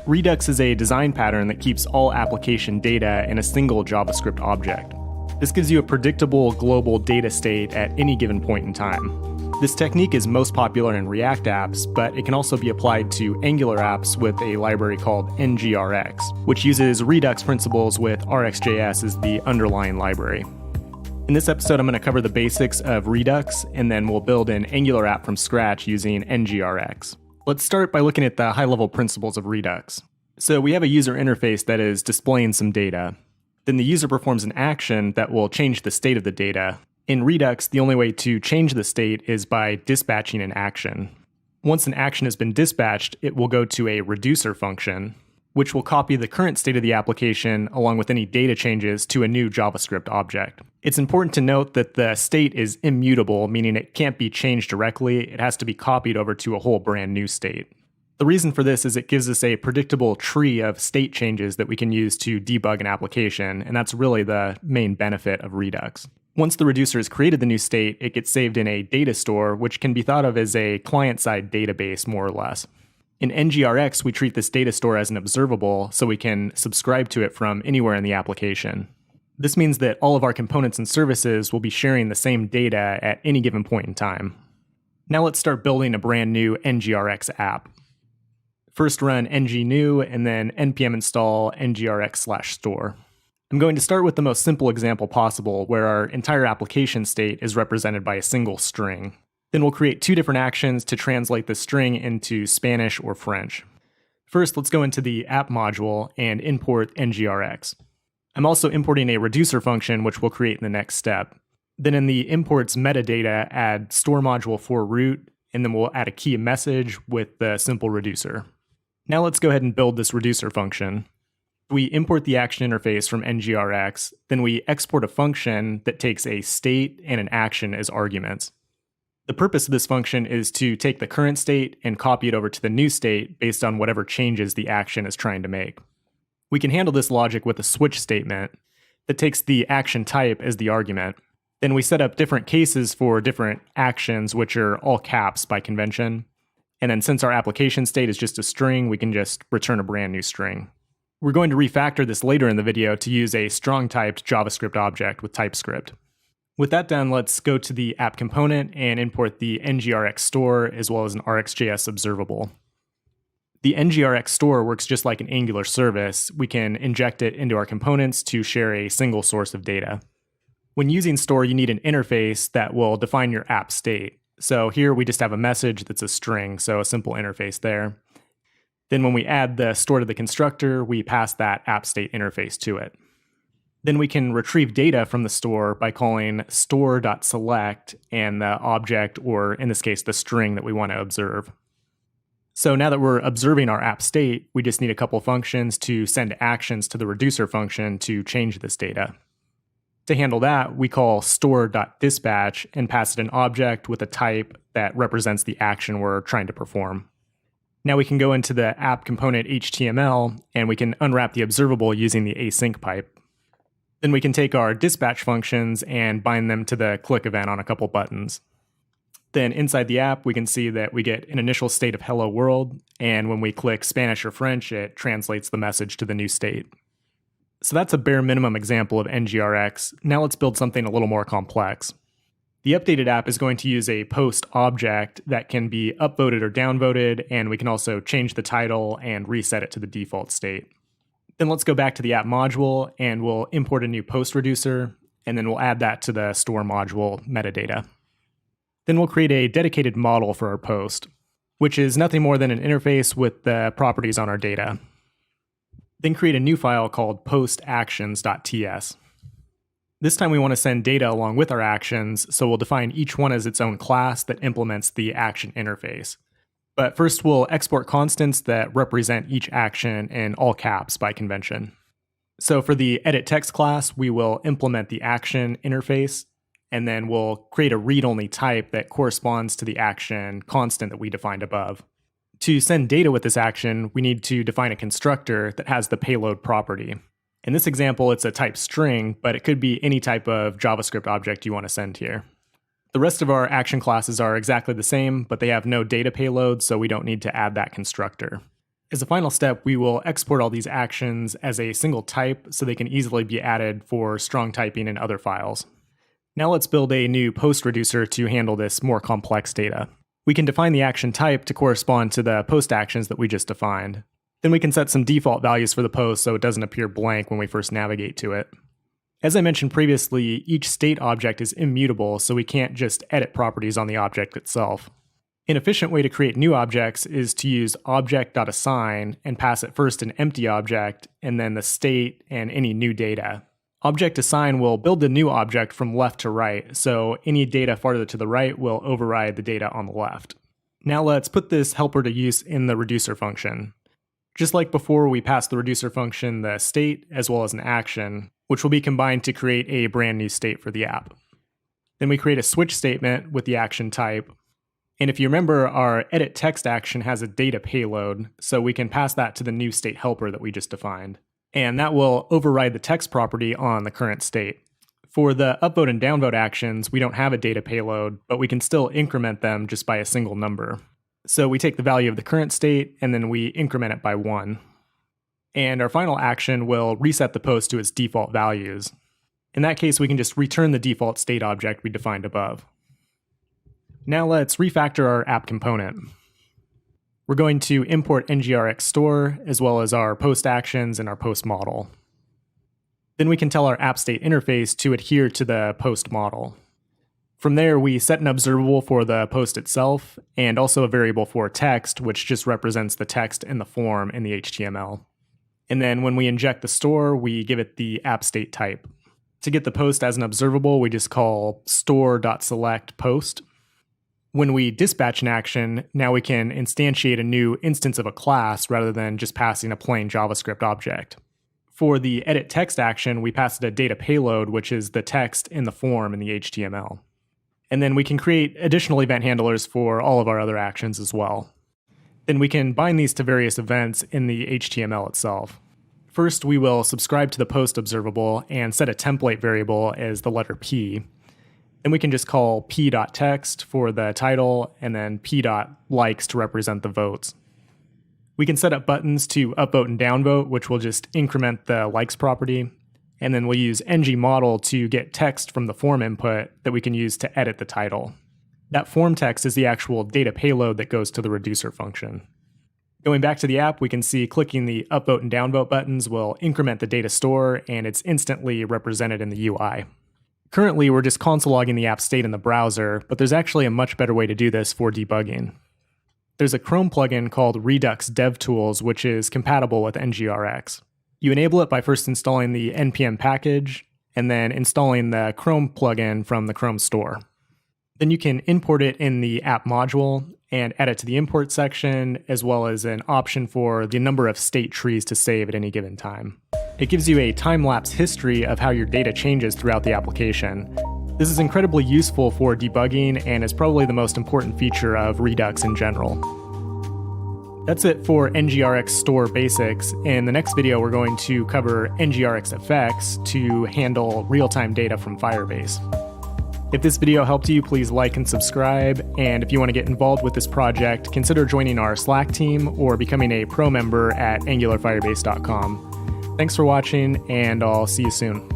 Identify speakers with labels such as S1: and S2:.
S1: Redux is a design pattern that keeps all application data in a single JavaScript object. This gives you a predictable global data state at any given point in time. This technique is most popular in React apps, but it can also be applied to Angular apps with a library called ngrx, which uses Redux principles with RxJS as the underlying library. In this episode, I'm going to cover the basics of Redux, and then we'll build an Angular app from scratch using ngrx. Let's start by looking at the high-level principles of Redux. So we have a user interface that is displaying some data. Then the user performs an action that will change the state of the data. In Redux, the only way to change the state is by dispatching an action. Once an action has been dispatched, it will go to a reducer function, which will copy the current state of the application along with any data changes to a new JavaScript object. It's important to note that the state is immutable, meaning it can't be changed directly. It has to be copied over to a whole brand new state. The reason for this is it gives us a predictable tree of state changes that we can use to debug an application, and that's really the main benefit of Redux. Once the reducer has created the new state, it gets saved in a data store, which can be thought of as a client-side database, more or less. In ngrx, we treat this data store as an observable, so we can subscribe to it from anywhere in the application. This means that all of our components and services will be sharing the same data at any given point in time. Now let's start building a brand new ngrx app. First run ng-new and then npm install ngrx/store. I'm going to start with the most simple example possible, where our entire application state is represented by a single string. Then we'll create two different actions to translate the string into Spanish or French. First, let's go into the app module and import ngrx. I'm also importing a reducer function, which we'll create in the next step. Then in the imports metadata, add store module for root, and then we'll add a key message with the simple reducer. Now let's go ahead and build this reducer function. We import the action interface from ngrx, then we export a function that takes a state and an action as arguments. The purpose of this function is to take the current state and copy it over to the new state based on whatever changes the action is trying to make. We can handle this logic with a switch statement that takes the action type as the argument. Then we set up different cases for different actions, which are all caps by convention. And then since our application state is just a string, we can just return a brand new string. We're going to refactor this later in the video to use a strong-typed JavaScript object with TypeScript. With that done, let's go to the app component and import the ngrx store as well as an RxJS observable. The ngrx store works just like an Angular service. We can inject it into our components to share a single source of data. When using store, you need an interface that will define your app state. So here we just have a message that's a string, so a simple interface there. Then when we add the store to the constructor, we pass that app state interface to it. Then we can retrieve data from the store by calling store.select and the object, or in this case, the string that we want to observe. So now that we're observing our app state, we just need a couple functions to send actions to the reducer function to change this data. To handle that, we call store.dispatch and pass it an object with a type that represents the action we're trying to perform. Now we can go into the app component HTML and we can unwrap the observable using the async pipe. Then we can take our dispatch functions and bind them to the click event on a couple buttons. Then inside the app, we can see that we get an initial state of hello world, and when we click Spanish or French, it translates the message to the new state. So that's a bare minimum example of ngrx. Now let's build something a little more complex. The updated app is going to use a post object that can be upvoted or downvoted, and we can also change the title and reset it to the default state. Then let's go back to the app module and we'll import a new post reducer, and then we'll add that to the store module metadata. Then we'll create a dedicated model for our post, which is nothing more than an interface with the properties on our data. Then create a new file called postactions.ts. This time we want to send data along with our actions, so we'll define each one as its own class that implements the action interface. But first we'll export constants that represent each action in all caps by convention. So for the edit text class, we will implement the action interface, and then we'll create a read-only type that corresponds to the action constant that we defined above. To send data with this action, we need to define a constructor that has the payload property. In this example, it's a type string, but it could be any type of JavaScript object you want to send here. The rest of our action classes are exactly the same, but they have no data payload, so we don't need to add that constructor. As a final step, we will export all these actions as a single type so they can easily be added for strong typing in other files. Now let's build a new post reducer to handle this more complex data. We can define the action type to correspond to the post actions that we just defined. Then we can set some default values for the post so it doesn't appear blank when we first navigate to it. As I mentioned previously, each state object is immutable, so we can't just edit properties on the object itself. An efficient way to create new objects is to use object.assign and pass it first an empty object and then the state and any new data. Object.assign will build the new object from left to right, so any data farther to the right will override the data on the left. Now let's put this helper to use in the reducer function. Just like before, we pass the reducer function the state as well as an action, which will be combined to create a brand new state for the app. Then we create a switch statement with the action type. And if you remember, our edit text action has a data payload, so we can pass that to the new state helper that we just defined. And that will override the text property on the current state. For the upvote and downvote actions, we don't have a data payload, but we can still increment them just by a single number. So we take the value of the current state, and then we increment it by 1. And our final action will reset the post to its default values. In that case, we can just return the default state object we defined above. Now let's refactor our app component. We're going to import ngrx store, as well as our post actions and our post model. Then we can tell our app state interface to adhere to the post model. From there, we set an observable for the post itself, and also a variable for text, which just represents the text in the form in the HTML. And then when we inject the store, we give it the app state type. To get the post as an observable, we just call store.selectPost. When we dispatch an action, now we can instantiate a new instance of a class rather than just passing a plain JavaScript object. For the edit text action, we pass it a data payload, which is the text in the form in the HTML. And then we can create additional event handlers for all of our other actions as well. Then we can bind these to various events in the HTML itself. First, we will subscribe to the post observable and set a template variable as the letter P. Then we can just call p.text for the title and then p.likes to represent the votes. We can set up buttons to upvote and downvote, which will just increment the likes property. And then we'll use ngModel to get text from the form input that we can use to edit the title. That form text is the actual data payload that goes to the reducer function. Going back to the app, we can see clicking the upvote and downvote buttons will increment the data store, and it's instantly represented in the UI. Currently, we're just console logging the app state in the browser, but there's actually a much better way to do this for debugging. There's a Chrome plugin called Redux DevTools, which is compatible with ngrx. You enable it by first installing the npm package, and then installing the Chrome plugin from the Chrome store. Then you can import it in the app module and add it to the import section, as well as an option for the number of state trees to save at any given time. It gives you a time-lapse history of how your data changes throughout the application. This is incredibly useful for debugging and is probably the most important feature of Redux in general. That's it for ngrx store basics. In the next video, we're going to cover ngrx effects to handle real-time data from Firebase. If this video helped you, please like and subscribe. And if you want to get involved with this project, consider joining our Slack team or becoming a pro member at angularfirebase.com. Thanks for watching, and I'll see you soon.